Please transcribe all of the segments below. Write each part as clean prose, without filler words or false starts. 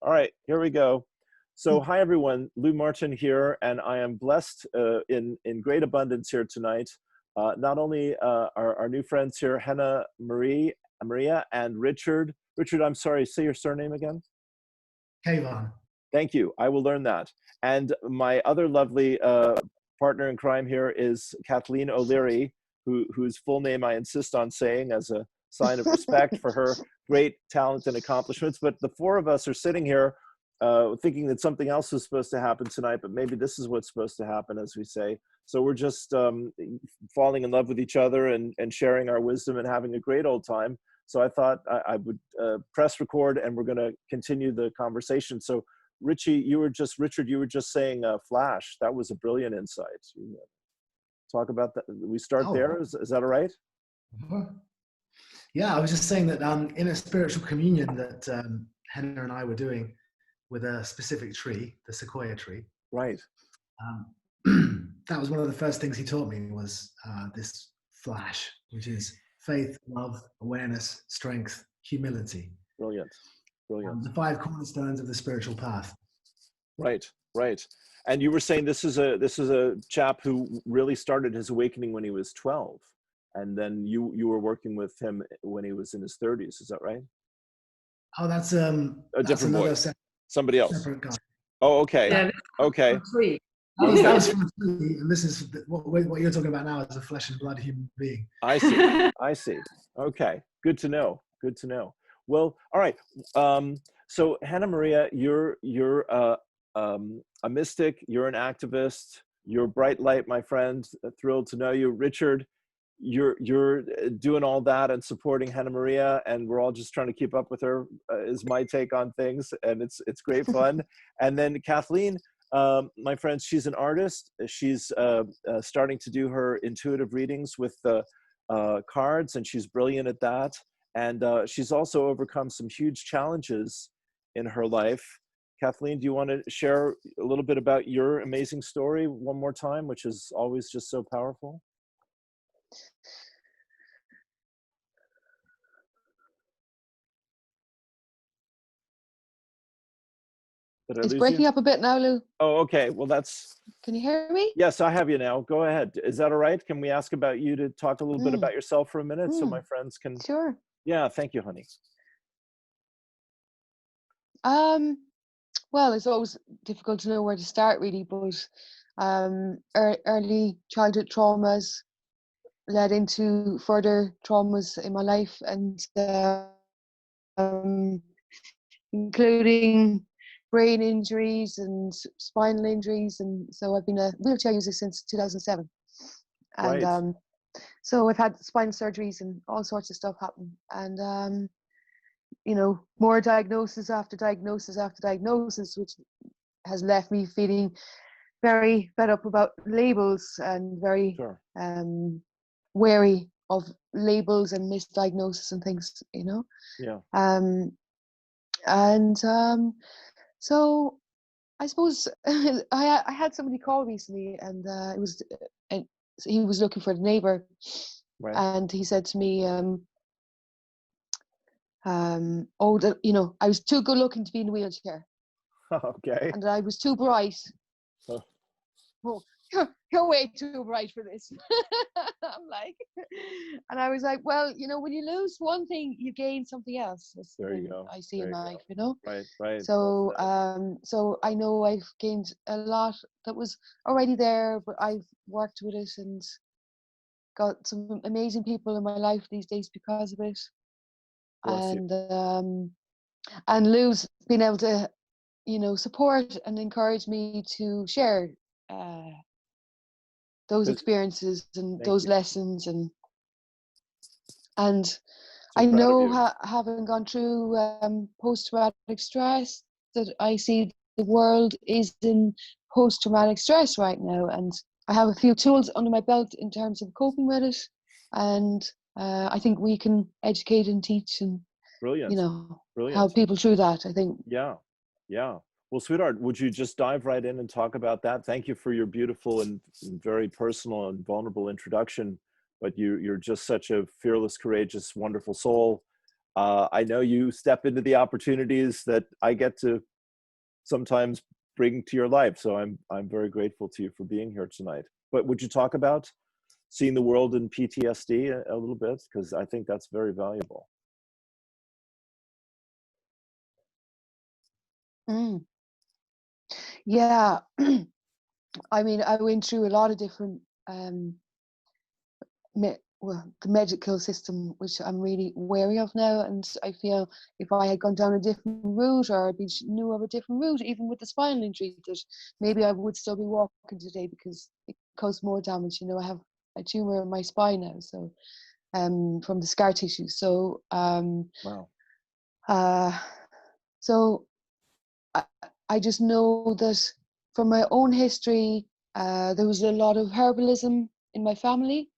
All right, here we go. So hi everyone, Lou Martin here, and I am blessed in great abundance here tonight. Not only our new friends here, Henna Maria and Richard. Richard, I'm sorry, say your surname again. Kayva. Thank you, I will learn that. And my other lovely partner in crime here is Kathleen O'Leary, whose full name I insist on saying as a sign of respect for her great talent and accomplishments. But the four of us are sitting here thinking that something else is supposed to happen tonight, but maybe this is what's supposed to happen, as we say. So we're just falling in love with each other and sharing our wisdom and having a great old time. So I thought I would press record, and we're going to continue the conversation. So Richard, you were just saying Flash. That was a brilliant insight. Talk about that. We start there. Is that all right? Yeah, I was just saying that in a spiritual communion that Henna and I were doing with a specific tree, the sequoia tree. Right. That was one of the first things he taught me was this flash, which is faith, love, awareness, strength, humility. Brilliant. Brilliant. The 5 cornerstones of the spiritual path. Right. Right. And you were saying this is a chap who really started his awakening when he was 12, and then you were working with him when he was in his 30s. Is that right? Oh, that's a different boy. Somebody else. Separate guy. Oh, okay. Yeah, Okay. That was from a tree, and this is what you're talking about now is a flesh and blood human being. I see. I see. Okay. Good to know. Good to know. Well, all right. So Henna Maria, you're a mystic. You're an activist. You're bright light, my friend. Thrilled to know you, Richard. You're doing all that and supporting Henna Maria, and we're all just trying to keep up with her. Is my take on things, and it's great fun. And then Kathleen, my friend, she's an artist. She's starting to do her intuitive readings with the cards, and she's brilliant at that. And she's also overcome some huge challenges in her life. Kathleen, do you want to share a little bit about your amazing story one more time, which is always just so powerful? It's breaking up a bit now, Lou. Oh, okay. Well, Can you hear me? Yes, I have you now. Go ahead. Is that all right? Can we ask about you to talk a little bit about yourself for a minute so my friends can... Sure. Yeah, thank you, honey. Well, it's always difficult to know where to start, really, but early childhood traumas led into further traumas in my life, and including brain injuries and spinal injuries, and so I've been a wheelchair user since 2007. And right. So I've had spinal surgeries and all sorts of stuff happen, and you know, more diagnosis after diagnosis after diagnosis, which has left me feeling very fed up about labels and very wary of labels and misdiagnosis and things, you know. Yeah. So I suppose I had somebody call recently, and he was looking for a neighbor, right. And he said to me, you know, I was too good looking to be in a wheelchair. Okay. And I was too bright. Oh, you're way too bright for this. I'm like, and I was like, well, you know, when you lose one thing, you gain something else. That's there you go. I see in life, you know. Right, right. So, so I know I've gained a lot that was already there, but I've worked with it and got some amazing people in my life these days because of it. Bless and Lou's been able to, you know, support and encourage me to share those experiences and those lessons, and I know having gone through post-traumatic stress, that I see the world is in post-traumatic stress right now, and I have a few tools under my belt in terms of coping with it, and I think we can educate and teach and Brilliant. You know, Brilliant. help people through that, I think. Yeah, yeah. Well, sweetheart, would you just dive right in and talk about that? Thank you for your beautiful and very personal and vulnerable introduction. But you're just such a fearless, courageous, wonderful soul. I know you step into the opportunities that I get to sometimes bring to your life. So I'm very grateful to you for being here tonight. But would you talk about seeing the world in PTSD a little bit? Because I think that's very valuable. Mm. Yeah. I mean, I went through a lot of different the medical system, which I'm really wary of now, and I feel if I had gone down a different route, or knew of a different route, even with the spinal injury, that maybe I would still be walking today, because it caused more damage. You know, I have a tumor in my spine now, so from the scar tissue. So Wow. So I just know that from my own history, there was a lot of herbalism in my family,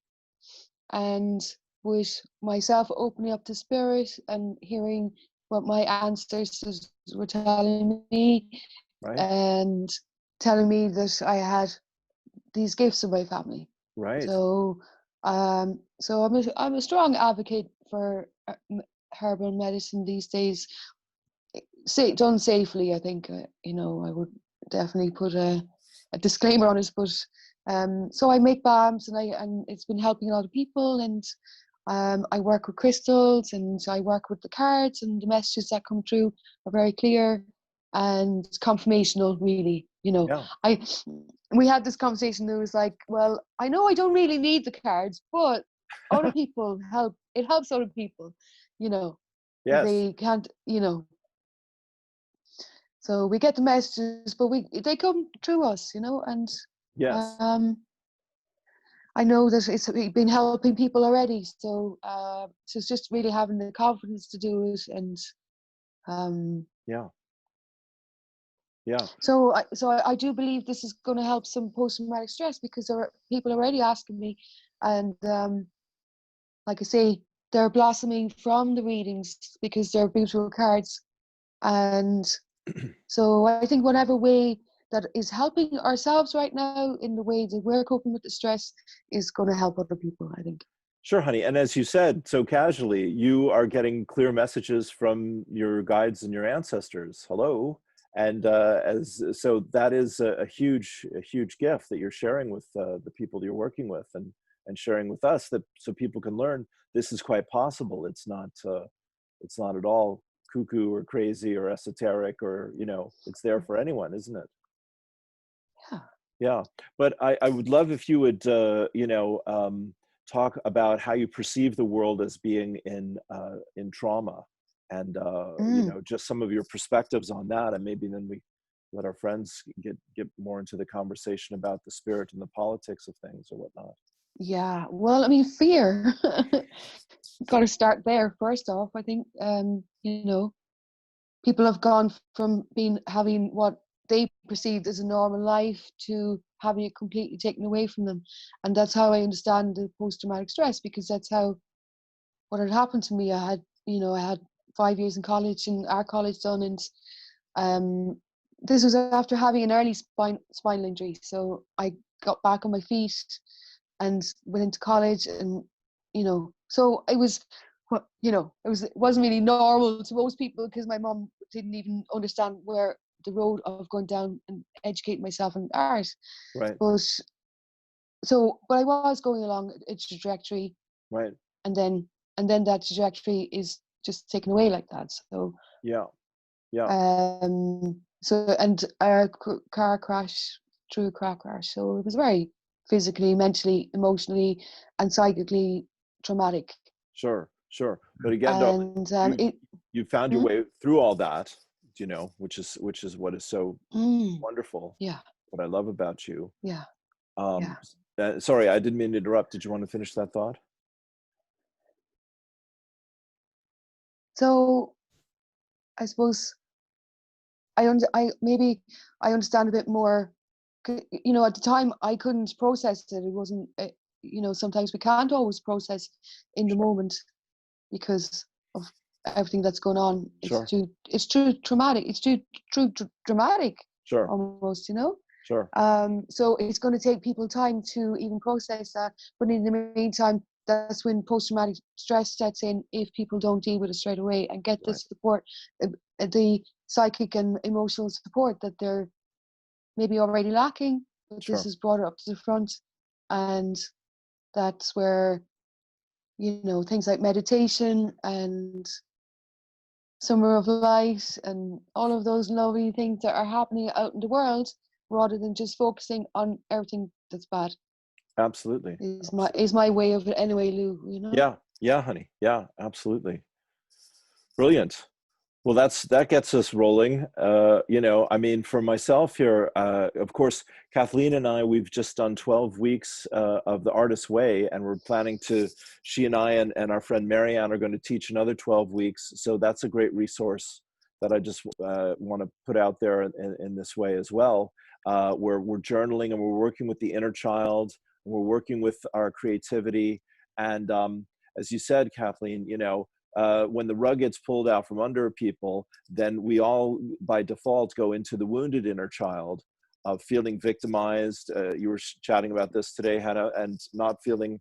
and with myself opening up to spirit and hearing what my ancestors were telling me, Right. and telling me that I had these gifts in my family. Right. So so I'm a strong advocate for herbal medicine these days. Done safely, I think. You know, I would definitely put a disclaimer on it, but so I make balms, and it's been helping a lot of people, and I work with crystals, and I work with the cards, and the messages that come through are very clear and confirmational, really. You know, Yeah. We had this conversation. It was like, well, I know I don't really need the cards, but other people help. It helps other people, you know, if Yes. they can't, you know. So we get the messages, but they come through us, you know, and Yes. um, I know that it's been helping people already. So it's just really having the confidence to do it, and Yeah. Yeah. so I do believe this is going to help some post-traumatic stress, because there are people already asking me, and like I say, they're blossoming from the readings because they're beautiful cards, and so I think whatever way that is helping ourselves right now in the way that we're coping with the stress is going to help other people, I think. Sure, honey. And as you said so casually, you are getting clear messages from your guides and your ancestors. Hello. And so that is a huge gift that you're sharing with the people you're working with, and sharing with us, that so people can learn this is quite possible. It's not at all cuckoo or crazy or esoteric, or, you know, it's there for anyone, isn't it? Yeah. Yeah. But I would love if you would, you know, talk about how you perceive the world as being in trauma, and you know, just some of your perspectives on that, and maybe then we let our friends get more into the conversation about the spirit and the politics of things or whatnot. Yeah. Well, I mean, fear. Got to start there first off. I think you know, people have gone from having what they perceived as a normal life to having it completely taken away from them, and that's how I understand the post-traumatic stress, because that's how what had happened to me. I had 5 years in college, in our college done, and this was after having an early spinal injury. So I got back on my feet and went into college, and you know, so it was, you know, it wasn't really normal to most people, because my mom didn't even understand where the road of going down and educating myself in art. Right. But I was going along a trajectory, Right. and then that trajectory is just taken away like that. So Yeah. Yeah. and a car crash, through a car crash. So it was very physically, mentally, emotionally, and psychically traumatic. Sure. Sure. But again, darling, And you found your way through all that, you know, which is what is so wonderful. yeah, What I love about you. yeah, Um, yeah. Sorry, I didn't mean to interrupt. Did you want to finish that thought? So I suppose maybe I understand a bit more. You know, at the time I couldn't process it. It wasn't. You know, sometimes we can't always process in the Sure. moment because of everything that's going on. Sure. It's too traumatic. It's too dramatic Sure. almost. You know. Sure. So it's going to take people time to even process that. But in the meantime, that's when post-traumatic stress sets in if people don't deal with it straight away and get the support, the psychic and emotional support that they're maybe already lacking, but this is brought up to the front. And that's where, you know, things like meditation and Summer of Light and all of those lovely things that are happening out in the world, rather than just focusing on everything that's bad. Absolutely. Is my way of it anyway, Lou, you know? Yeah, honey. Yeah, absolutely. Brilliant. Well, that gets us rolling. You know, I mean, for myself here, of course, Kathleen and I, we've just done 12 weeks of the Artist's Way, and we're planning to, she and I and our friend Marianne are going to teach another 12 weeks. So that's a great resource that I just want to put out there in this way as well, where we're journaling and we're working with the inner child, and we're working with our creativity. And as you said, Kathleen, you know, when the rug gets pulled out from under people, then we all by default go into the wounded inner child of feeling victimized. You were chatting about this today, Henna, and not feeling,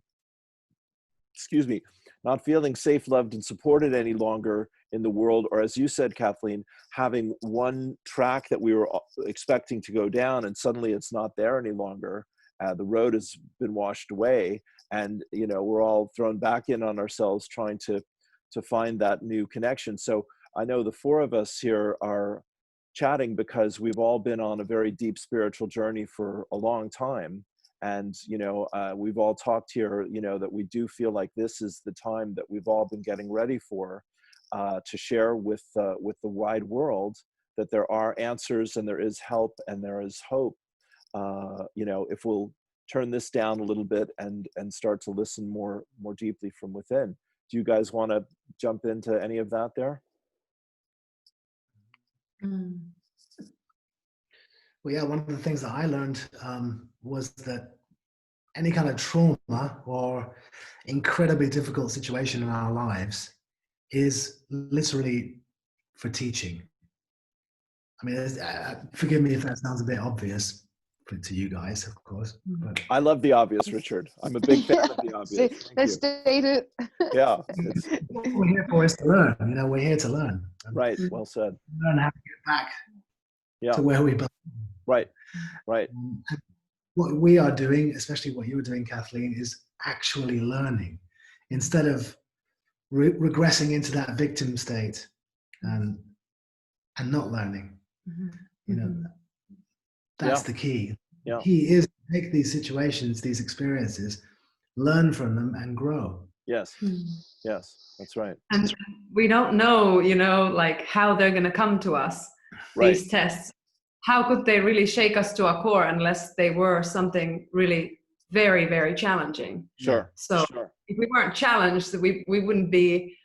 excuse me, not feeling safe, loved, and supported any longer in the world. Or as you said, Kathleen, having one track that we were expecting to go down and suddenly it's not there any longer. The road has been washed away, and you know, we're all thrown back in on ourselves trying to find that new connection. So I know the four of us here are chatting because we've all been on a very deep spiritual journey for a long time. And, you know, we've all talked here, you know, that we do feel like this is the time that we've all been getting ready for, to share with the wide world that there are answers and there is help and there is hope. You know, if we'll turn this down a little bit and start to listen more deeply from within. Do you guys want to jump into any of that there? Well, yeah, one of the things that I learned was that any kind of trauma or incredibly difficult situation in our lives is literally for teaching. I mean, forgive me if that sounds a bit obvious to you guys, of course. But I love the obvious, Richard. I'm a big fan of the obvious. Let's state it. Yeah. What we're here for is to learn. You know, we're here to learn. Right. Well said. Learn how to get back to where we belong. Right. And what we are doing, especially what you were doing, Kathleen, is actually learning instead of regressing into that victim state and not learning. You know, that's the key. The key is to take these situations, these experiences, learn from them and grow. Yes. Yes, that's right. And we don't know, you know, like how they're going to come to us, these tests. How could they really shake us to our core unless they were something really very, very challenging? Sure. So if we weren't challenged, we wouldn't be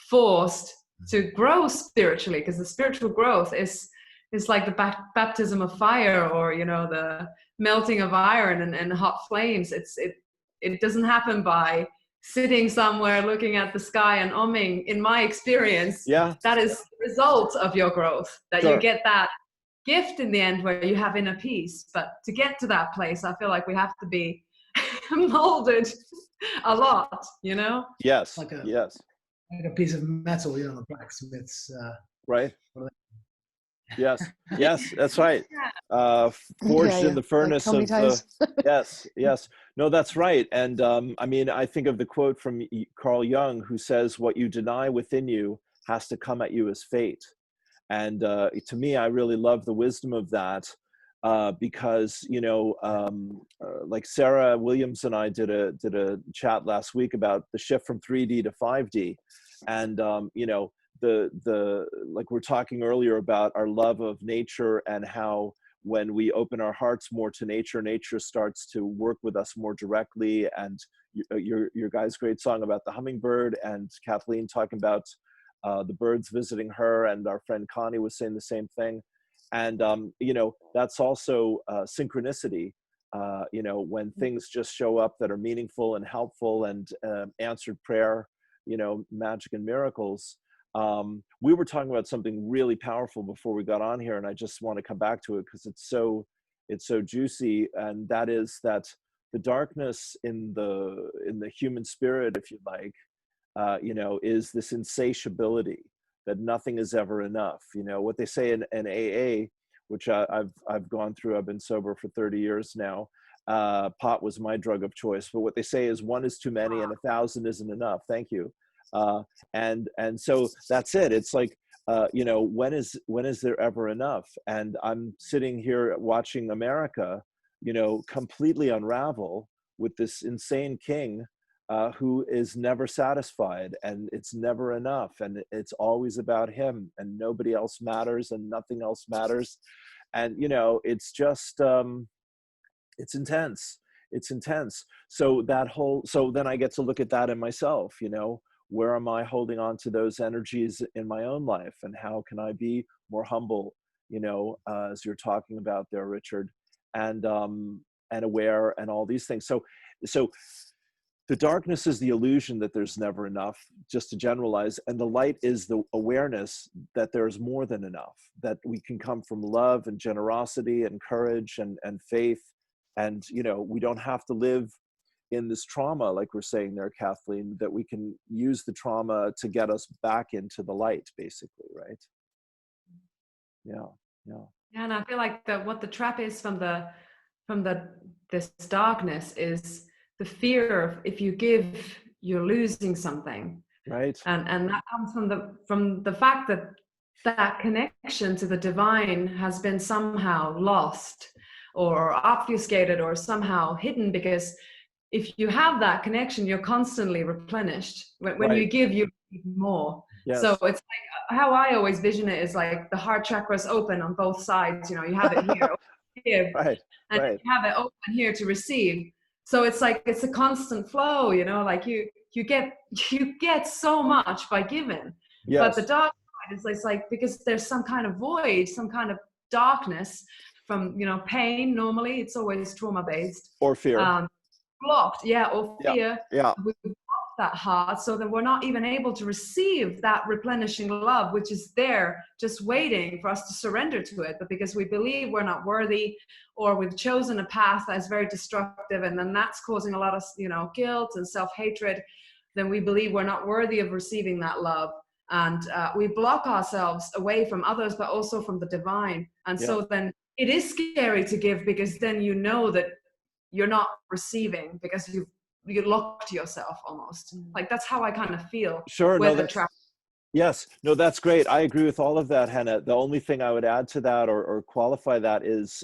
forced to grow spiritually, because the spiritual growth is like the baptism of fire, or, you know, the melting of iron and hot flames. It doesn't happen by sitting somewhere looking at the sky and umming. In my experience, that is the result of your growth, that you get that gift in the end where you have inner peace. But to get to that place, I feel like we have to be molded a lot, you know? Yes. Like a piece of metal, you know, the blacksmith's right. Yes, that's right. Forged in the furnace of yes. No, that's right. And I mean, I think of the quote from Carl Jung, who says, "What you deny within you has to come at you as fate." And to me, I really love the wisdom of that, because, you know, like Sarah Williams and I did a chat last week about the shift from 3D to 5D, and you know, the like we're talking earlier about our love of nature, and how when we open our hearts more to nature, nature starts to work with us more directly. And your guys' great song about the hummingbird, and Kathleen talking about the birds visiting her, and our friend Connie was saying the same thing. And you know, that's also synchronicity. You know, when things just show up that are meaningful and helpful, and answered prayer, you know, magic and miracles. We were talking about something really powerful before we got on here, and I just want to come back to it because it's so juicy. And that is that the darkness in the human spirit, if you like, you know, is this insatiability that nothing is ever enough. You know, what they say in AA, which I've gone through, I've been sober for 30 years now. Pot was my drug of choice, but what they say is 1 is too many and 1,000 isn't enough. Thank you. And so that's it. It's like, you know, when is there ever enough? And I'm sitting here watching America, you know, completely unravel with this insane king who is never satisfied, and it's never enough, and it's always about him, and nobody else matters, and nothing else matters. And, you know, it's just, it's intense. It's intense. So then I get to look at that in myself, you know, where am I holding on to those energies in my own life, and how can I be more humble, you know, as you're talking about there, Richard, and aware, and all these things. So the darkness is the illusion that there's never enough, just to generalize, and the light is the awareness that there's more than enough, that we can come from love and generosity and courage and faith. And, you know, we don't have to live in this trauma, like we're saying there, Kathleen, that we can use the trauma to get us back into the light, basically, right? Yeah. Yeah, and I feel like what the trap is from this darkness is the fear of, if you give, you're losing something. Right. And that comes from the fact that connection to the divine has been somehow lost or obfuscated or somehow hidden, because if you have that connection, you're constantly replenished. When Right. you give, you give more. Yes. So it's like, how I always vision it is like the heart chakras open on both sides. You know, you have it here, give, Right. and Right. you have it open here to receive. So it's like, it's a constant flow, you know, like you get so much by giving. Yes. But the dark side is, it's like, because there's some kind of void, some kind of darkness from, you know, pain. Normally it's always trauma based Or fear. Blocked, or fear. Yeah. We block that heart, so that we're not even able to receive that replenishing love, which is there just waiting for us to surrender to it. But because we believe we're not worthy, or we've chosen a path that's very destructive, and then that's causing a lot of, you know, guilt and self-hatred, then we believe we're not worthy of receiving that love. And we block ourselves away from others, but also from the divine. And so then it is scary to give, because then you know that you're not receiving, because you locked yourself almost. Like, that's how I kind of feel. Sure. No, Yes. No, that's great. I agree with all of that, Henna. The only thing I would add to that, or qualify that, is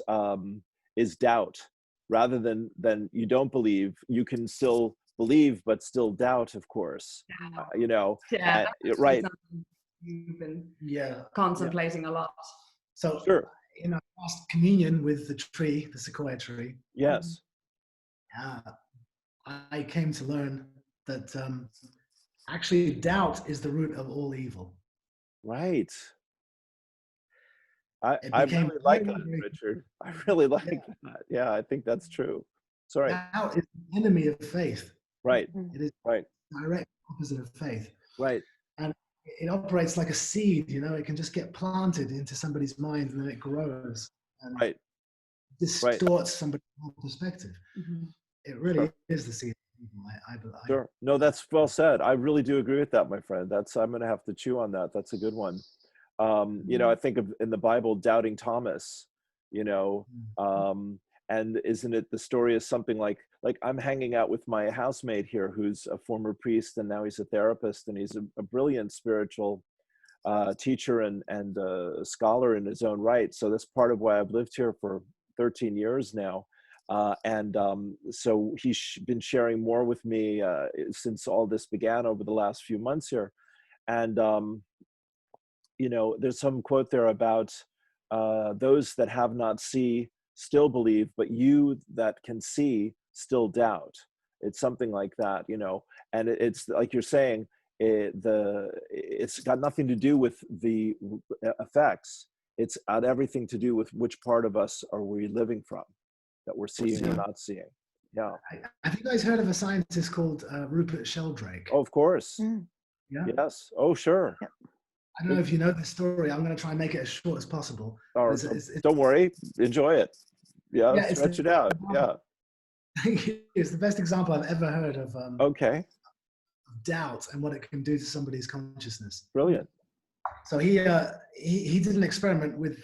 doubt. Rather than you don't believe, you can still believe, but still doubt, of course. You know, right. You've been contemplating a lot. So, sure. In our last communion with the tree, the sequoia tree. Yes. I came to learn that actually doubt is the root of all evil. Right. I really like that, Richard. I really like that. Yeah, I think that's true. Sorry. Doubt is the enemy of faith. Right. It is right. Direct opposite of faith. Right. And it operates like a seed, you know, it can just get planted into somebody's mind, and then it grows and distorts somebody's perspective. Mm-hmm. It really is the seed. Sure. No, that's well said. I really do agree with that, my friend. I'm going to have to chew on that. That's a good one. You know, I think of in the Bible, doubting Thomas, you know, and isn't it, the story is something like I'm hanging out with my housemate here, who's a former priest, and now he's a therapist, and he's a brilliant spiritual teacher and a scholar in his own right. So that's part of why I've lived here for 13 years now. So he's been sharing more with me since all this began over the last few months here. And, you know, there's some quote there about those that have not seen still believe, but you that can see still doubt. It's something like that, you know, and it's like you're saying, it's got nothing to do with the effects. It's got everything to do with which part of us are we living from, that we're seeing or not seeing. Yeah. Have you guys heard of a scientist called Rupert Sheldrake? Oh, of course. Yeah. Yes. Oh, sure. Yeah. I don't know if you know this story. I'm going to try and make it as short as possible. Don't worry. Enjoy it. Yeah. Stretch it out. Yeah. it's the best example I've ever heard of Okay, doubt and what it can do to somebody's consciousness. brilliant. So he did an experiment with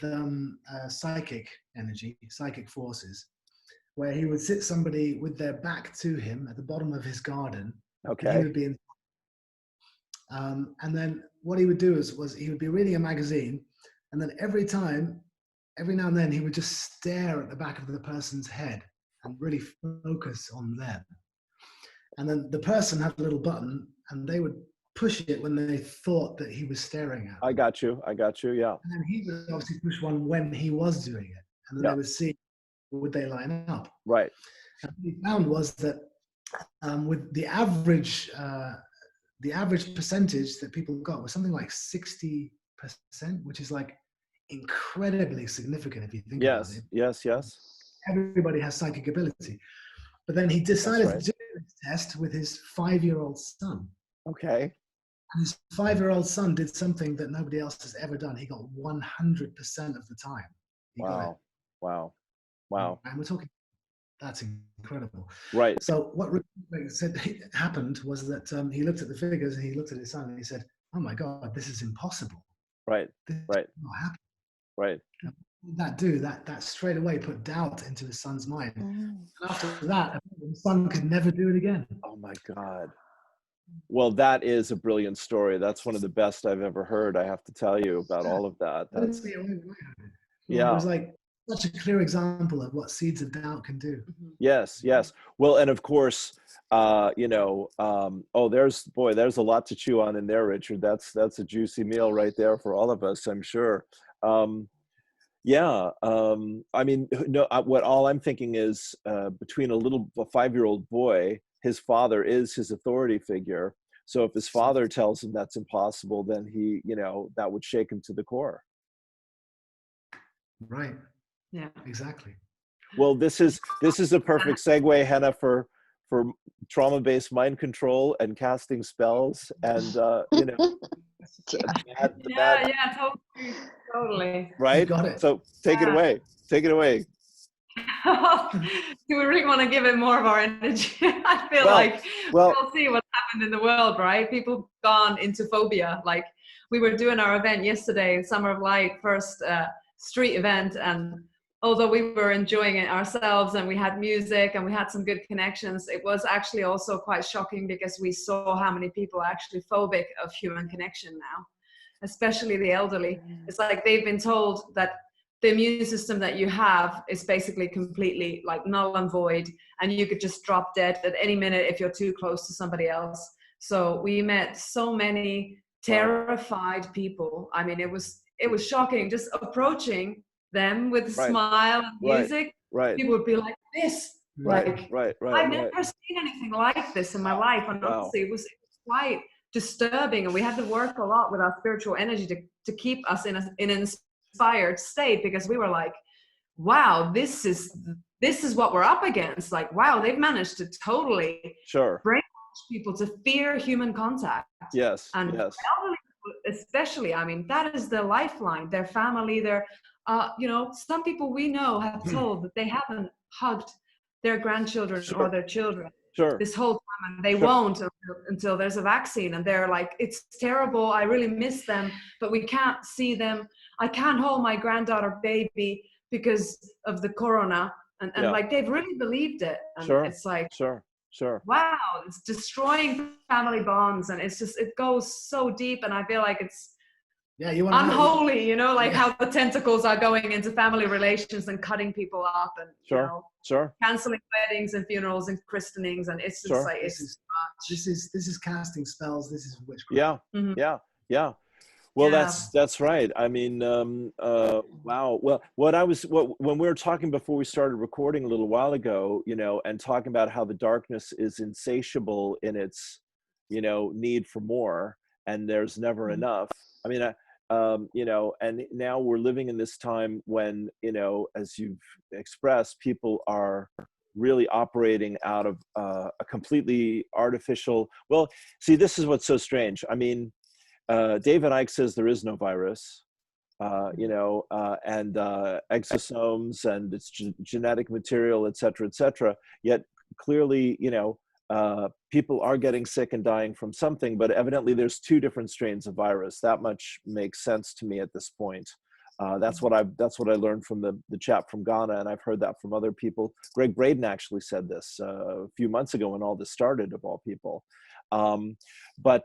psychic energy, psychic forces, where he would sit somebody with their back to him at the bottom of his garden. And he Okay, would be in, and then what he would do was he would be reading a magazine, and then every now and then, he would just stare at the back of the person's head and really focus on them. And then the person had a little button, and they would push it when they thought that he was staring at them. I got you. Yeah. And then he would obviously push one when he was doing it. And then Yeah. they would see, would they line up? Right. And what he found was that with the average percentage that people got was something like 60%, which is like incredibly significant if you think about it. Yes. Everybody has psychic ability. But then he decided right. to do this test with his 5-year-old son. Okay. And his 5-year-old son did something that nobody else has ever done. He got 100% of the time. He got it. Wow. And we're talking, that's incredible. Right. So what Rupert said happened was that he looked at the figures and he looked at his son and he said, "Oh my God, this is impossible. Right. This Right. is not happening." Right. That straight away put doubt into his son's mind. Mm. And after that, the son could never do it again. Oh my God. Well, that is a brilliant story. That's one of the best I've ever heard. I have to tell you about all of that. That's It was like such a clear example of what seeds of doubt can do. yes. Well, and of course, there's a lot to chew on in there, Richard. That's a juicy meal right there for all of us, I'm sure. What all I'm thinking is between a 5-year-old boy, his father is his authority figure. So if his father tells him that's impossible, then he, that would shake him to the core. Right. Yeah. Exactly. Well, this is a perfect segue, Henna, for trauma-based mind control and casting spells, and totally. right. You got it. So take it away. Do we really want to give it more of our energy? I feel like we'll see what's happened in the world, right? People have gone into phobia. Like, we were doing our event yesterday, Summer of Light, first street event, and although we were enjoying it ourselves and we had music and we had some good connections, it was actually also quite shocking because we saw how many people are actually phobic of human connection now, especially the elderly. It's like they've been told that the immune system that you have is basically completely like null and void, and you could just drop dead at any minute if you're too close to somebody else. So we met so many terrified people. I mean, it was shocking just approaching them with a smile and music. Right. People would be like this. Right. I've never seen anything like this in my life. And honestly, it was quite disturbing. And we had to work a lot with our spiritual energy to keep us in an inspired state, because we were like, wow, this is what we're up against. Like, wow, they've managed to totally brainwash people to fear human contact. Yes. And elderly, especially, I mean, that is their lifeline, their family, their some people we know have told that they haven't hugged their grandchildren or their children this whole time, and they won't until there's a vaccine, and they're like, it's terrible, I really miss them, but we can't see them. I can't hold my granddaughter baby because of the corona, and like, they've really believed it, and it's like, wow, it's destroying family bonds, and it's just, it goes so deep, and I feel like it's unholy, how the tentacles are going into family relations and cutting people up, and canceling weddings and funerals and christenings, and it's just like, this is casting spells. This is witchcraft. Yeah. Well, that's right. I mean, wow. Well, when we were talking before we started recording a little while ago, and talking about how the darkness is insatiable in its, need for more, and there's never enough. I mean, and now we're living in this time when, as you've expressed, people are really operating out of a completely artificial. Well, see, this is what's so strange. I mean, David Icke says there is no virus, and exosomes and its genetic material, et cetera, yet clearly, people are getting sick and dying from something, but evidently there's 2 different strains of virus. That much makes sense to me at this point. That's what I learned from the chap from Ghana, and I've heard that from other people. Greg Braden actually said this a few months ago when all this started, of all people. My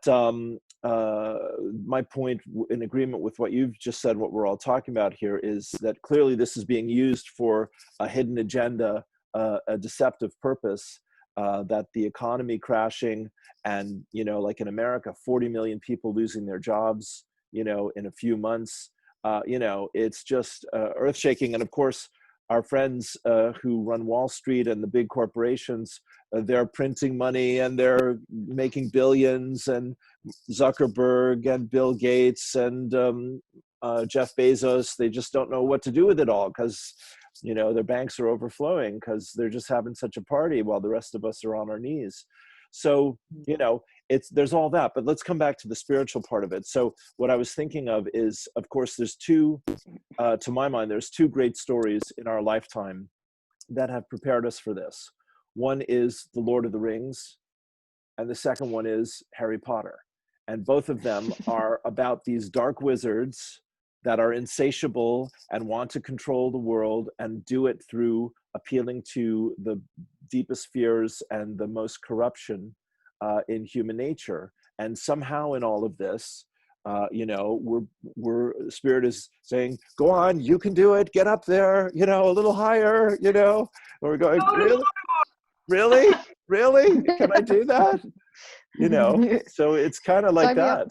point, in agreement with what you've just said, what we're all talking about here, is that clearly this is being used for a hidden agenda, a deceptive purpose, that the economy crashing and, like in America, 40 million people losing their jobs, in a few months, it's just earth shaking. And of course, our friends who run Wall Street and the big corporations, they're printing money and they're making billions, and Zuckerberg and Bill Gates and Jeff Bezos, they just don't know what to do with it all, because their banks are overflowing because they're just having such a party while the rest of us are on our knees. So, there's all that, but let's come back to the spiritual part of it. So what I was thinking of is, of course, there's 2, to my mind, there's 2 great stories in our lifetime that have prepared us for this. One is The Lord of the Rings, and the second one is Harry Potter. And both of them are about these dark wizards that are insatiable and want to control the world, and do it through appealing to the deepest fears and the most corruption in human nature. And somehow in all of this, Spirit is saying, go on, you can do it, get up there, a little higher, and we're going, really? Can I do that? So it's kind of like that.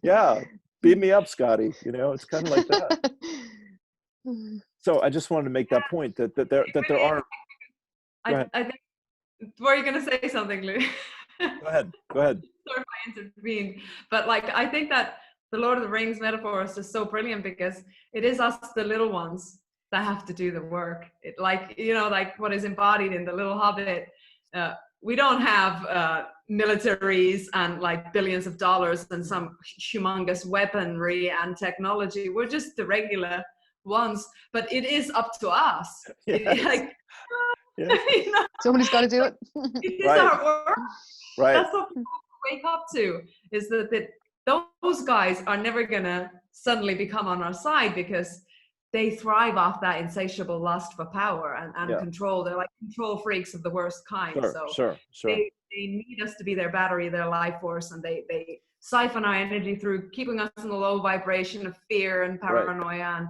Yeah. Beam me up, Scotty. It's kind of like that. So I just wanted to make that point that there are. I think. Were you going to say something, Lou? Go ahead. Sorry if I intervened, but I think that the Lord of the Rings metaphor is just so brilliant, because it is us, the little ones, that have to do the work. It like what is embodied in the Little Hobbit. We don't have militaries and billions of dollars and some humongous weaponry and technology. We're just the regular ones, but it is up to us. Yes. Yes. Somebody's got to do it. It is our work. Right. That's what people wake up to, is that those guys are never gonna suddenly become on our side, because they thrive off that insatiable lust for power and control. They're like control freaks of the worst kind. Sure. They need us to be their battery, their life force, and they siphon our energy through keeping us in the low vibration of fear and paranoia and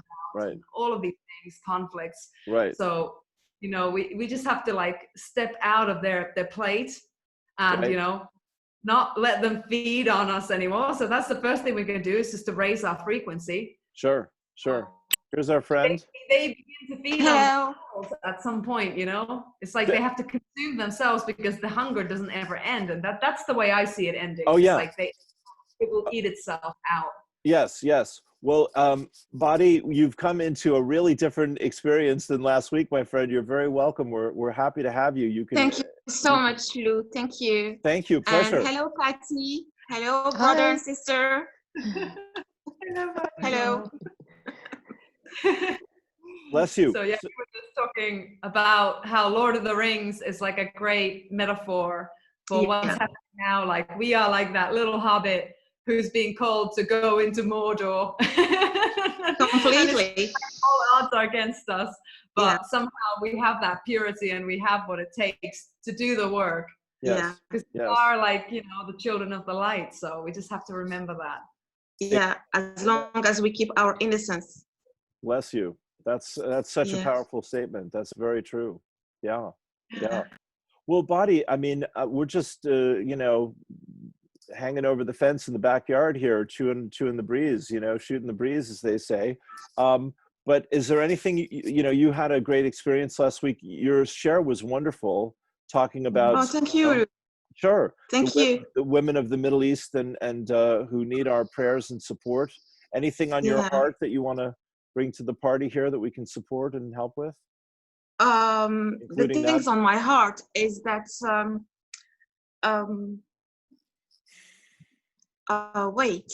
all of these things, conflicts. Right. So, we just have to step out of their plate and, not let them feed on us anymore. So that's the first thing we can do, is just to raise our frequency. Sure. Here's our friend. They begin to feed on themselves at some point, It's like they have to consume themselves, because the hunger doesn't ever end. And that's the way I see it ending. Oh, yeah. It will eat itself out. Yes. Well, Badi, you've come into a really different experience than last week, my friend. You're very welcome. We're happy to have you. You can. Thank you so much, Lou. Thank you. Thank you. Pleasure. And hello, Patty. Hello, brother and sister. Hello. Bless you. So we were just talking about how Lord of the Rings is like a great metaphor for what's happening now. We are like that little hobbit who's being called to go into Mordor. Completely. All odds are against us, but somehow we have that purity and we have what it takes to do the work. Yes. Because we are the children of the light, so we just have to remember that. Yeah, as long as we keep our innocence. Bless you. That's such a powerful statement. That's very true. Yeah. Well, Badi, I mean, we're just hanging over the fence in the backyard here, chewing the breeze, shooting the breeze, as they say. But is there anything, you had a great experience last week. Your share was wonderful, talking about. Oh, thank you. Sure. Thank you. The women of the Middle East and who need our prayers and support. Anything on your heart that you want to bring to the party here that we can support and help with? The things on my heart is that wait,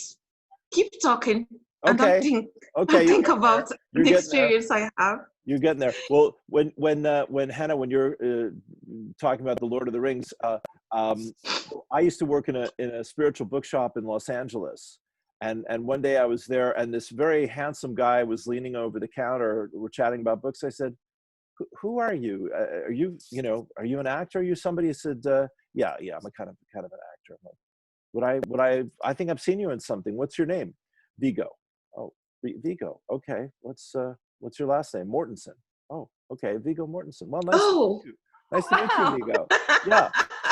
keep talking. And I Okay. think, Okay. I think about You're the getting there. experience I have. You're getting there. Well, when Henna, when you're talking about the Lord of the Rings, I used to work in a spiritual bookshop in Los Angeles, and one day I was there, and this very handsome guy was leaning over the counter. We're chatting about books. I said, "Who are you? Are you are you an actor? Are you somebody?" He said, "Yeah, I'm a kind of an actor." I'm like, I think I've seen you in something. What's your name? Vigo. Oh, Vigo. Okay. What's your last name? Mortensen. Oh, okay. Vigo Mortensen. Well, nice to meet you. Nice to meet you, Vigo.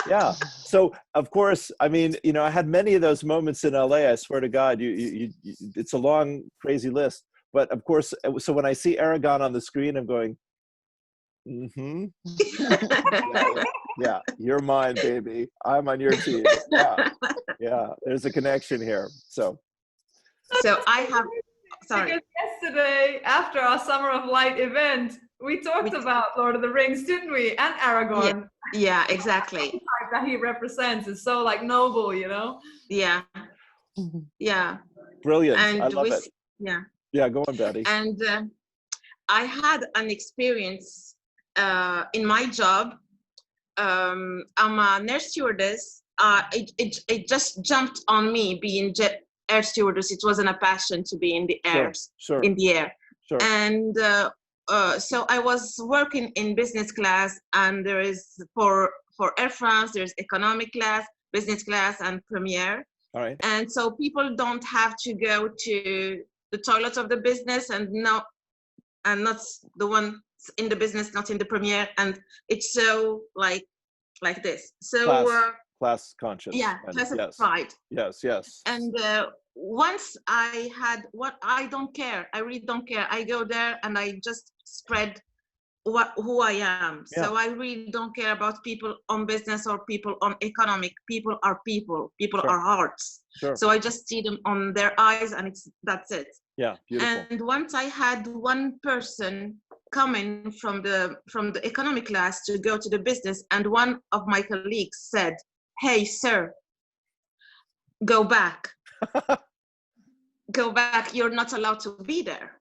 Yeah. So, of course, I mean, I had many of those moments in LA. I swear to God, you it's a long, crazy list. But of course, so when I see Aragon on the screen, I'm going, mm-hmm. Yeah, you're mine, baby. I'm on your team. Yeah. There's a connection here. So I have, sorry. Because yesterday, after our Summer of Light event, we talked about Lord of the Rings, didn't we? And Aragorn. Yeah, exactly. The type that he represents is so like noble, Yeah. Yeah. Brilliant. And I love it. Yeah. Yeah, go on, Badi. And I had an experience in my job. I'm a nurse stewardess. It just jumped on me being air stewardess. It wasn't a passion to be in the air. Sure. In the air. Sure. And so I was working in business class, and there is for Air France, there's economic class, business class, and premier. All right. And so people don't have to go to the toilet of the business, and not the one in the business, not in the premier, and it's so like this. So class conscious. Yeah, classified. Yes. And once I had I don't care. I really don't care. I go there and I just spread who I am. Yeah. So I really don't care about people on business or people on economic. People are people. People Sure. are hearts. Sure. So I just see them on their eyes, and that's it. Yeah, beautiful. And once I had one person coming from the economic class to go to the business, and one of my colleagues said, "Hey, sir, go back. Go back. You're not allowed to be there."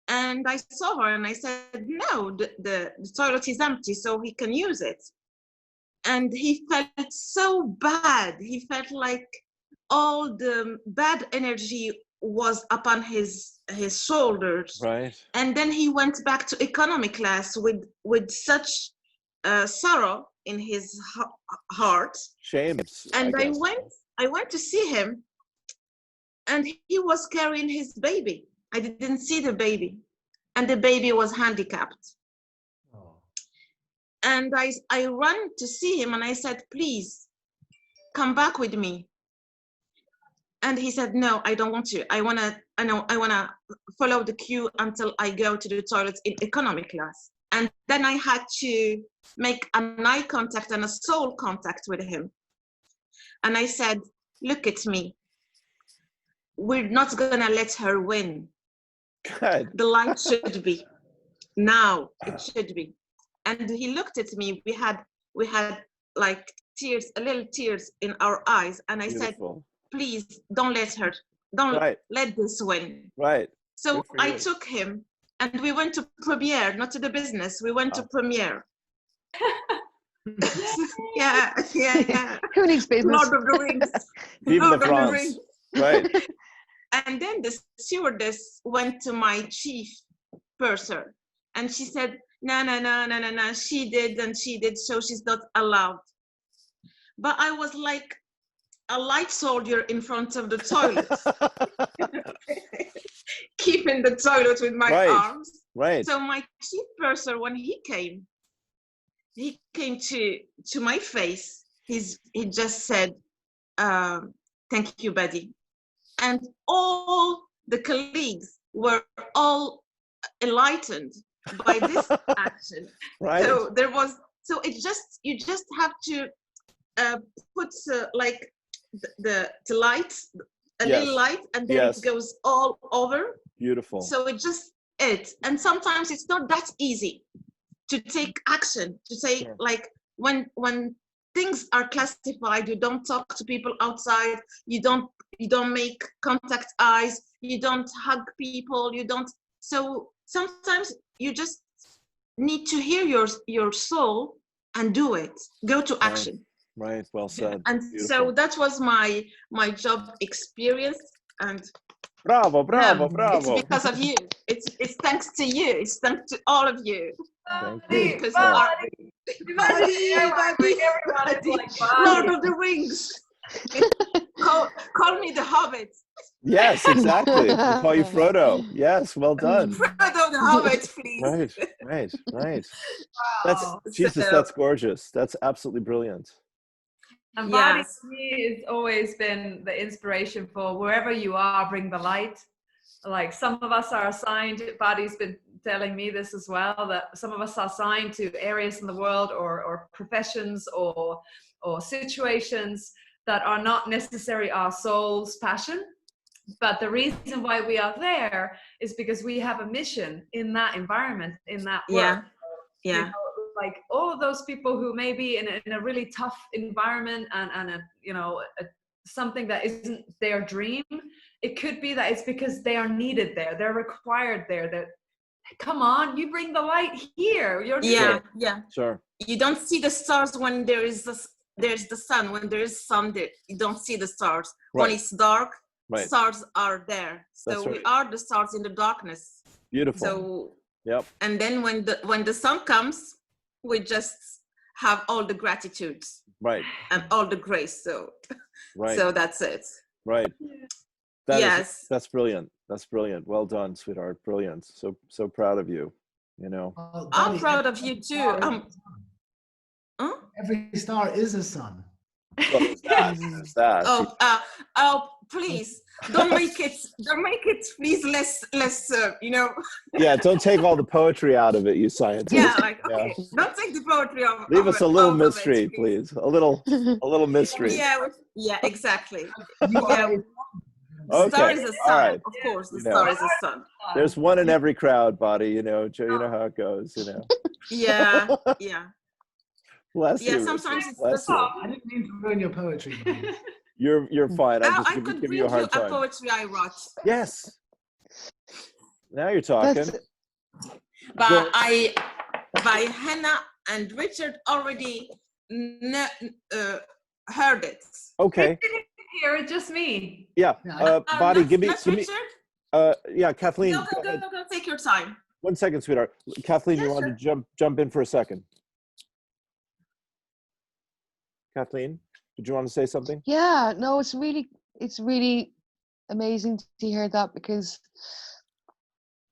And I saw her and I said, "No, the toilet is empty, so he can use it." And he felt so bad. He felt like all the bad energy was upon his shoulders. Right. And then he went back to economic class with such sorrow in his heart. Shame. And I went to see him, and he was carrying his baby. I didn't see the baby, and the baby was handicapped. Oh. And I ran to see him, and I said, "Please come back with me." And he said, "No, I don't want to. I wanna follow the queue until I go to the toilet in economy class." And then I had to make an eye contact and a soul contact with him. And I said, "Look at me. We're not gonna let her win. Good. The light should be. Now it should be." And he looked at me. We had like tears, a little tears in our eyes. And I Beautiful. said, "Please don't let her, don't let this win." Right. So I took him, and we went to premiere, not to the business. We went to premiere. Yeah. Who needs business? Lord of the Rings. Vive Lord la of the France. Rings. Right. And then the stewardess went to my chief purser, and she said, no, she did, so she's not allowed. But I was like a light soldier in front of the toilet, keeping the toilet with my arms. Right. So my chief purser, when he came to my face. He just said, "Thank you, Badi." And all the colleagues were all enlightened by this action. Right. So you just have to put like the light, little light, and then it goes all over. Beautiful. So and sometimes it's not that easy to take action, to say like when things are classified, you don't talk to people outside, you don't you don't make contact eyes, you don't hug people, you don't. So sometimes you just need to hear your soul and do it. Go to action. Right. Well said. And Beautiful. so that was my job experience. And Bravo, bravo, it's bravo. because of you. It's thanks to you. It's thanks to all of you. Thank you. Because Badi, imagine the airline where everyone is like Badi. Lord of the Rings. Call me the Hobbit. Yes, exactly. We'll call you Frodo. Yes, well done. Frodo the Hobbit, please. Right. Wow. That's Jesus. So- That's gorgeous. That's absolutely brilliant. And Badi Yes. to me has always been the inspiration for wherever you are, bring the light. Like some of us are assigned, Badi's been telling me this as well, that some of us are assigned to areas in the world or professions or situations that are not necessarily our soul's passion. But the reason why we are there is because we have a mission in that environment, in that work. Yeah. You know, like all of those people who may be in a really tough environment and something that isn't their dream, it could be that it's because they are needed there, they're required there, that come on, you bring the light here, you're needed. Yeah. Sure. You don't see the stars when there's the sun. When there is sun, you don't see the stars. Right. When it's dark, Right. stars are there. So That's right. we are the stars in the darkness. Beautiful. So Yep. and then when the sun comes, we just have all the gratitudes Right. and all the grace. So Right. so that's it. Right. Yes. That's brilliant. That's brilliant. Well done, sweetheart. Brilliant. So proud of you. You know. Well, I'm Badi, proud every of you star too. is a sun. Every star is a sun. Well, there's that. Oh, please don't make it please less Yeah, don't take all the poetry out of it, you scientists. yeah, like okay, don't take the poetry of Leave us a little out of it, mystery, please. A little mystery. Yeah, exactly. You Yeah. are Okay. Star is a All sun, right. of course. The You know. star is a sun. There's one in every crowd, Badi. You know how it goes. You know. Yeah. Bless you. Sometimes it's Bless the you. song. I didn't mean to ruin your poetry. Badi. You're fine. I'm just I could give read you a you hard a time. poetry I wrote, Yes. Now you're talking. but by Henna and Richard already heard it. Okay. Here, it's just me. Yeah. Yeah, Badi, give me. Richard? Yeah, Kathleen. Go, take your time. 1 second, sweetheart. Kathleen, Yeah, you want sure. to jump in for a second? Kathleen, did you want to say something? Yeah, no, it's really amazing to hear that, because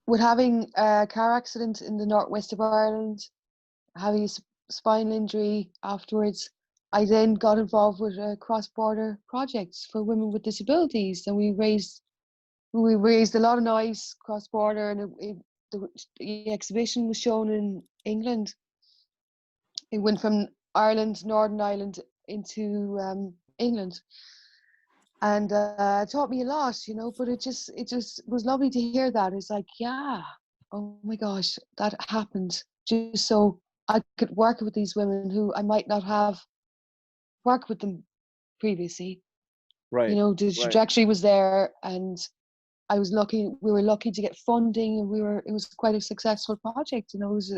with having a car accident in the northwest of Ireland, having a spinal injury afterwards, I then got involved with cross-border projects for women with disabilities, and we raised a lot of noise cross-border, and the exhibition was shown in England. It went from Ireland, Northern Ireland, into England, and it taught me a lot, but it just was lovely to hear that. It's like, yeah, oh my gosh, that happened just so I could work with these women who I might not have worked with them previously. Right. The trajectory was there, and we were lucky to get funding, and it was quite a successful project. It was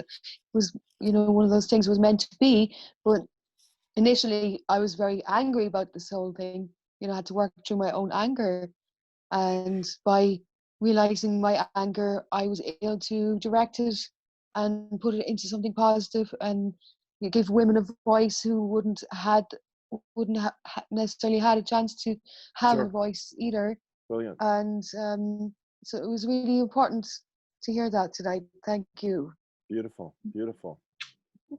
one of those things was meant to be. But initially I was very angry about this whole thing. I had to work through my own anger, and by realizing my anger, I was able to direct it and put it into something positive, and give women a voice who wouldn't have necessarily had a chance to have a voice either. Brilliant. And so it was really important to hear that tonight. Thank you. Beautiful.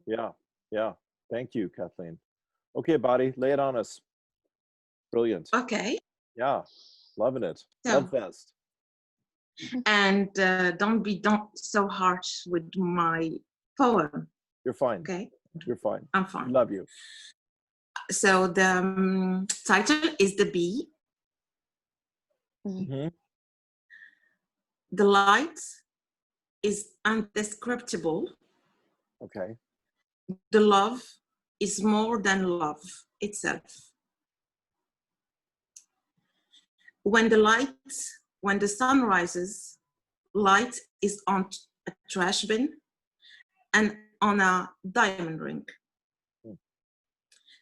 Yeah. Thank you, Kathleen. Okay, Badi, lay it on us. Brilliant. Okay. Yeah, loving it. So- Love fest. And don't be so harsh with my poem. You're fine. Okay. You're fine. I'm fine. Love you. So the title is The Bee. Mm-hmm. The light is indescribable. Okay. The love is more than love itself. when the sun rises, light is on a trash bin and on a diamond ring.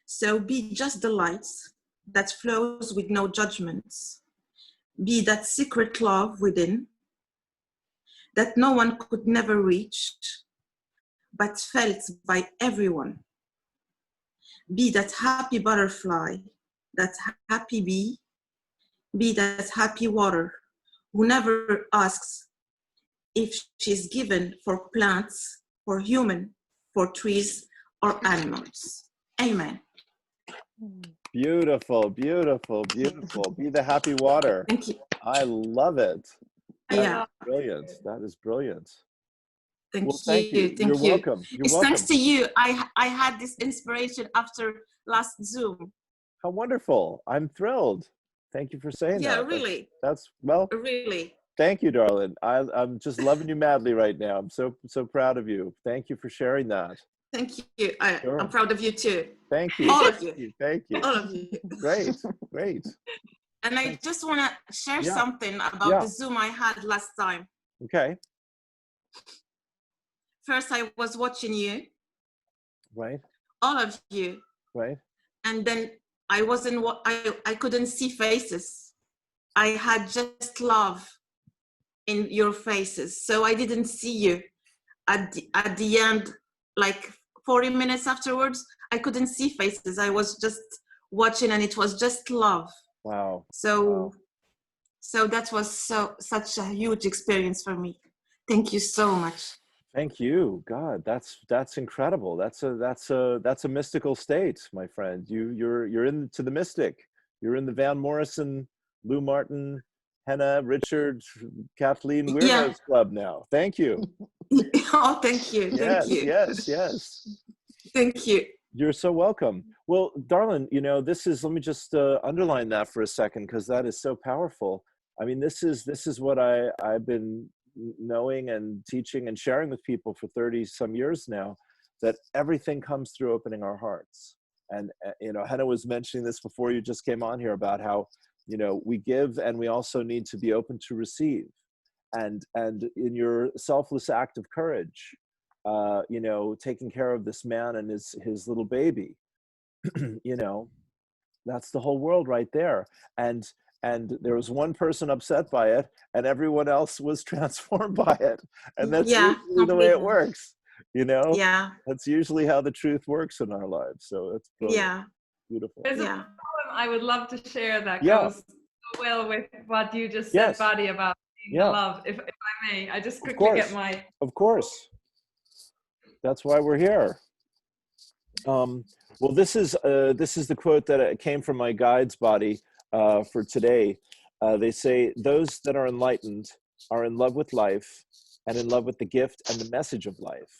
So be just the light that flows with no judgments. Be that secret love within that no one could never reach, but felt by everyone. Be that happy butterfly, that happy bee, be that happy water who never asks if she's given for plants, for human, for trees or animals. Amen. Beautiful, beautiful, beautiful. Be the happy water. Thank you. I love it. Yeah. That's brilliant. That is brilliant. Thank Well, you. thank you. Thank You're you. welcome. You're It's welcome. thanks to you. I had this inspiration after last Zoom. How wonderful. I'm thrilled. Thank you for saying Yeah, that. really. That's well, Really. thank you, darling. I'm just loving you madly right now. I'm so proud of you. Thank you for sharing that. Thank you. Sure. I'm proud of you too. Thank you. All of you. Thank you. All of you. Great, great. And I just want to share Yeah. something about Yeah. the Zoom I had last time. Okay. First, I was watching you, Right, all of you, right. and then I wasn't. I couldn't see faces. I had just love in your faces, so I didn't see you. At the end, like 40 minutes afterwards, I couldn't see faces. I was just watching, and it was just love. Wow. So, Wow. so that was such a huge experience for me. Thank you so much. Thank you. God, that's incredible. That's a mystical state, my friend. You're into the mystic. You're in the Van Morrison, Lou Martin, Henna, Richard, Kathleen Weirdos Yeah. Club now. Thank you. Oh, thank you. Thank you. Yes. Thank you. You're so welcome. Well, darling, this is, let me just underline that for a second, because that is so powerful. I mean, this is what I've been knowing and teaching and sharing with people for 30 some years now, that everything comes through opening our hearts. And, Henna was mentioning this before you just came on here about how, we give and we also need to be open to receive. And in your selfless act of courage, taking care of this man and his little baby, that's the whole world right there. And there was one person upset by it and everyone else was transformed by it. And that's usually the way it works, Yeah. That's usually how the truth works in our lives. So it's brilliant. Yeah. Beautiful. There's a poem I would love to share that Yeah. goes so well with what you just said, Badi, about being love. If I may, I just quickly get my... Of course. That's why we're here. Well, this is the quote that came from my guide's Badi for today. They say, those that are enlightened are in love with life and in love with the gift and the message of life.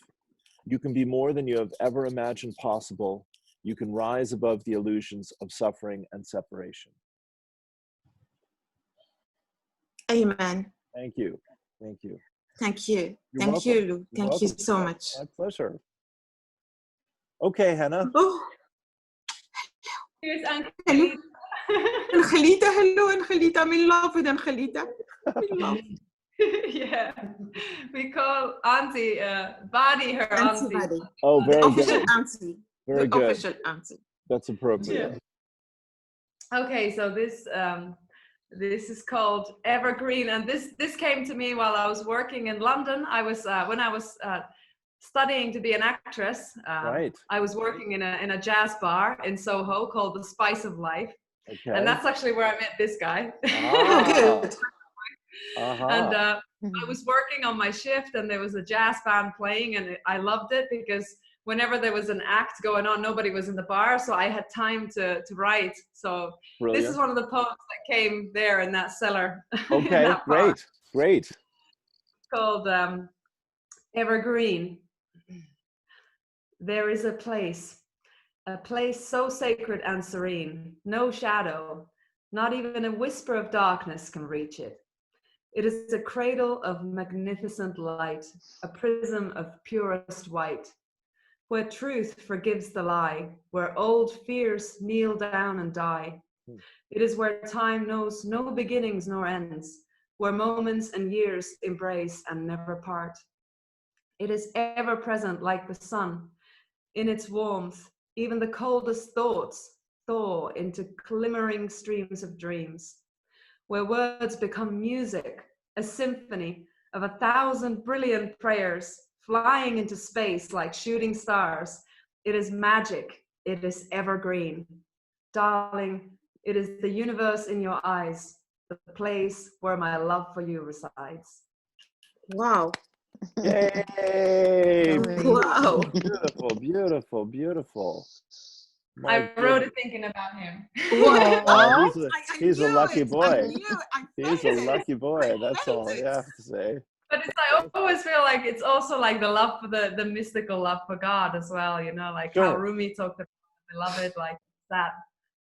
You can be more than you have ever imagined possible. You can rise above the illusions of suffering and separation. Amen. Thank you. Thank you. Thank you. You're Thank welcome. you, Lou. You're Thank you welcome. so much. My pleasure. Okay, Henna. Oh. Here's Uncle. Angelita, hello, Angelita. I'm in love with Angelita. In love. Yeah, we call Auntie Badi her auntie. Badi. Oh, very Official good. auntie. Very the good. Official auntie. That's appropriate. Yeah. Okay, so this is called Evergreen, and this came to me while I was working in London. I was when I was studying to be an actress. Right. I was working in a jazz bar in Soho called The Spice of Life, Okay. and that's actually where I met this guy. Good. And I was working on my shift, and there was a jazz band playing, and I loved it because whenever there was an act going on, nobody was in the bar, so I had time to write. So Brilliant. this is one of the poems that came there in that cellar. Okay, that great. It's called Evergreen. There is a place so sacred and serene, no shadow, not even a whisper of darkness can reach it. It is a cradle of magnificent light, a prism of purest white, where truth forgives the lie, where old fears kneel down and die, Hmm. It is where time knows no beginnings nor ends, where moments and years embrace and never part. It is ever present like the sun. In its warmth, even the coldest thoughts thaw into glimmering streams of dreams, where words become music, a symphony of 1,000 brilliant prayers flying into space like shooting stars. It is magic. It is evergreen. Darling, it is the universe in your eyes, the place where my love for you resides. Wow. Yay! Wow. Beautiful, beautiful, beautiful. My I wrote goodness. it thinking about him. What? Oh, I he's a knew lucky it. I boy. knew it. I He's felt a it. lucky boy. I That's felt all it. you have to say. But it's, I always feel like it's also like the love for the mystical love for God as well, you know, like how Sure. Rumi talked about beloved, like that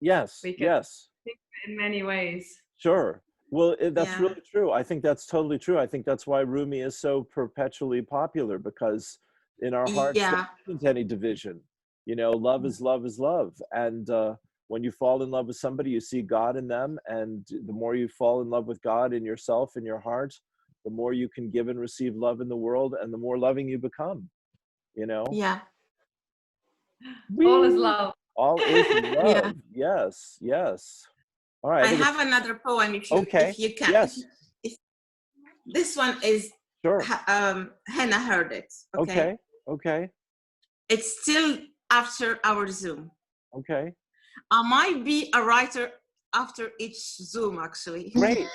Yes, we can yes, think in many ways. sure. Well, that's Yeah. really true. I think that's totally true. I think that's why Rumi is so perpetually popular, because in our hearts there Yeah. isn't any division. You know, love is love is love. And when you fall in love with somebody, you see God in them. And the more you fall in love with God in yourself, in your heart, the more you can give and receive love in the world, and the more loving you become, you know? Yeah. All is Whee! love. All is love. Yeah. Yes, yes. All right. I think have another poem okay. if you can. Yes, If this one is sure. Henna heard it. Okay. Okay, okay, It's still after our Zoom. okay. I might be a writer after each Zoom actually. Great.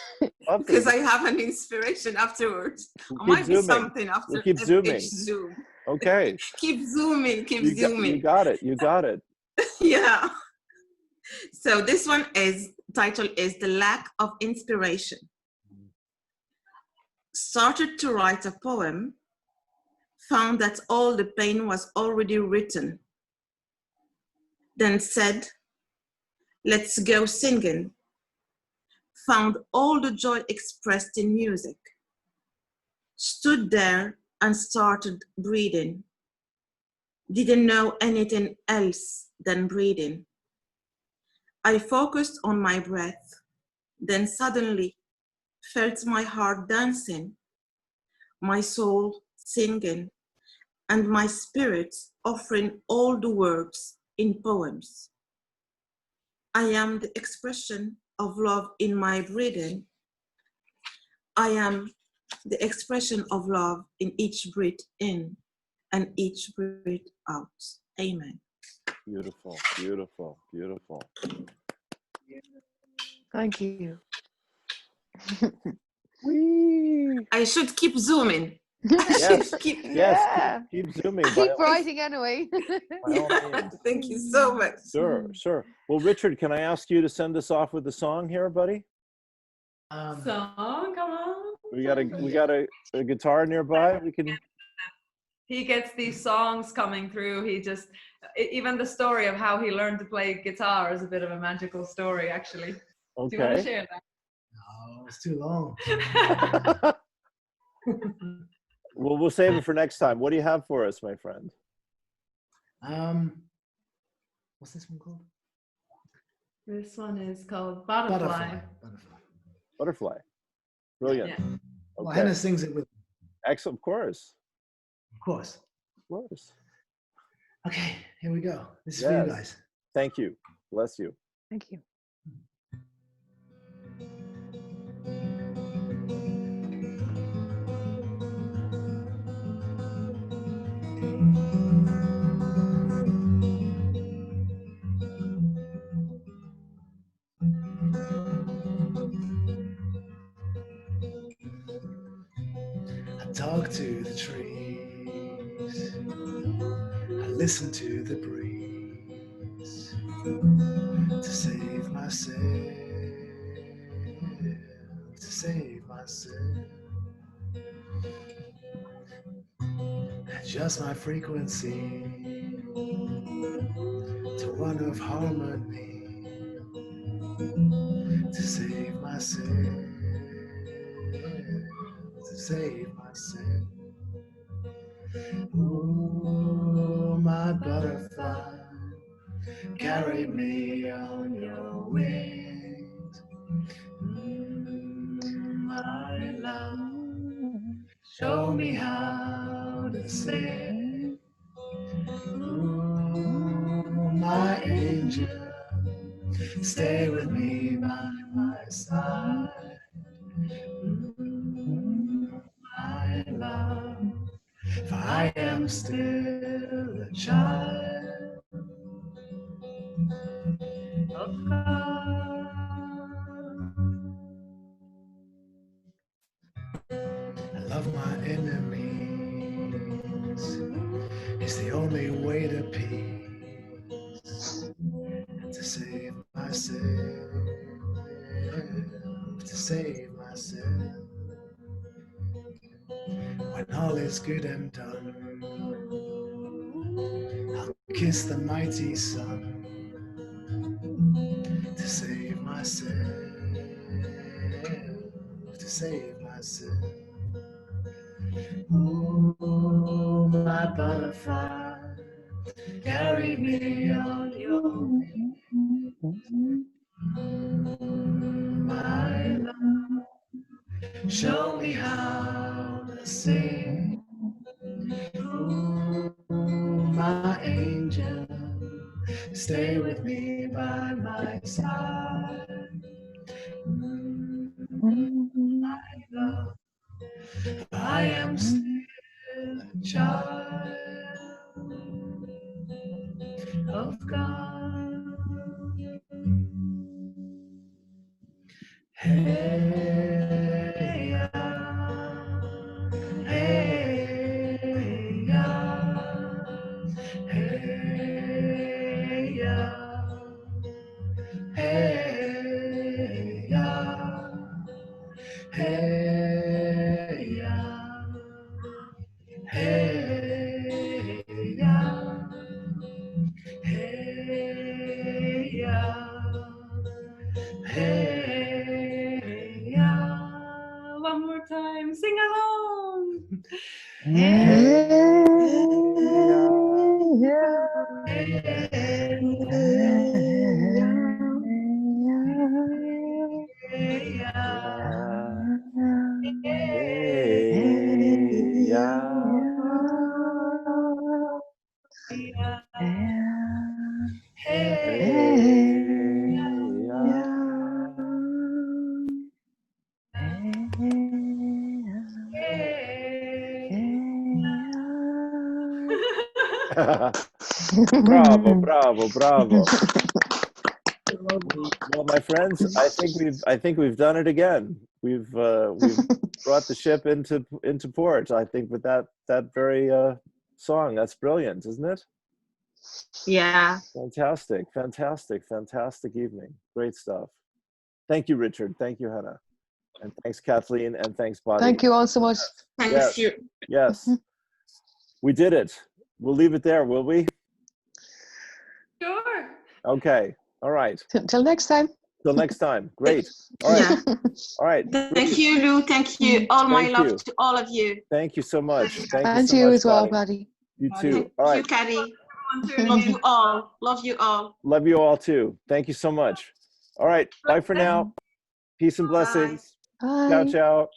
Lovely. Because I have an inspiration afterwards. We'll I keep might be zooming. something after We'll keep each zooming. Zoom. Okay. Keep zooming, keep You zooming. got it. You got it. Yeah. So this one is title is The Lack of Inspiration. Started to write a poem, found that all the pain was already written. Then said, let's go singing. Found all the joy expressed in music. Stood there and started breathing. Didn't know anything else than breathing. I focused on my breath, then suddenly felt my heart dancing, my soul singing, and my spirit offering all the words in poems. I am the expression of love in my breathing. I am the expression of love in each breath in and each breath out. Amen. Beautiful, beautiful, beautiful. Thank you. Whee! I should keep zooming. Yes, Keep, yes. Yeah. Keep zooming. Keep writing anyway. By all means. Thank you so much. Sure, sure. Well, Richard, can I ask you to send us off with a song here, buddy? Song, come on. We got a guitar nearby. We can. He gets these songs coming through. He just, even the story of how he learned to play guitar is a bit of a magical story, actually. Do you want to Okay. share that? No, it's too long. Well, we'll save it for next time. What do you have for us, my friend? What's this one called? This one is called Butterfly. Butterfly. Brilliant. Yeah. Well, Okay. Henna sings it with, Excellent. Of course. of course. Of course. Okay, here we go. This is for Yes. you guys. Thank you. Bless you. Thank you. I talk to the trees. I listen to the breeze to save myself, to save myself. Adjust my frequency to one of harmony to save myself, to save myself. Oh, my butterfly, carry me on your wings. angel, stay with me by my side. My love, for I am still a child of God. I love my enemies. It's the only way to peace. And to save myself, to save myself. When all is good and done, I'll kiss the mighty sun to save myself, to save myself. Oh, my butterfly, carry me on your wings. My love, show me how to sing. Oh, my angel, stay with me by my side. My love, I am still a child of God. Hey, hey, hey, hey, hey, hey, hey, hey, One more time, sing along. Bravo, bravo, bravo. Well, my friends, I think we've done it again. We've brought the ship into port. I think with that very song. That's brilliant, isn't it? Yeah. Fantastic, fantastic, fantastic evening. Great stuff. Thank you, Richard. Thank you, Henna. And thanks, Kathleen. And thanks, Badi. Thank you all so much. Thanks Yes. you. Yes. We did it. We'll leave it there, will we? Sure. Okay. All right. Till next time. Till next time. Great. All right. Yeah. All right. Thank you, Lou. Thank you. All my Thank love you. to all of you. Thank you so much. Thank you And so you much, as well, Badi. Buddy. You too. Thank All right. you, Carrie. Everyone Love tuning in. you all. Love you all. Love you all too. Thank you so much. All right. Bye for now. Peace and blessings. Ciao, Bye. ciao.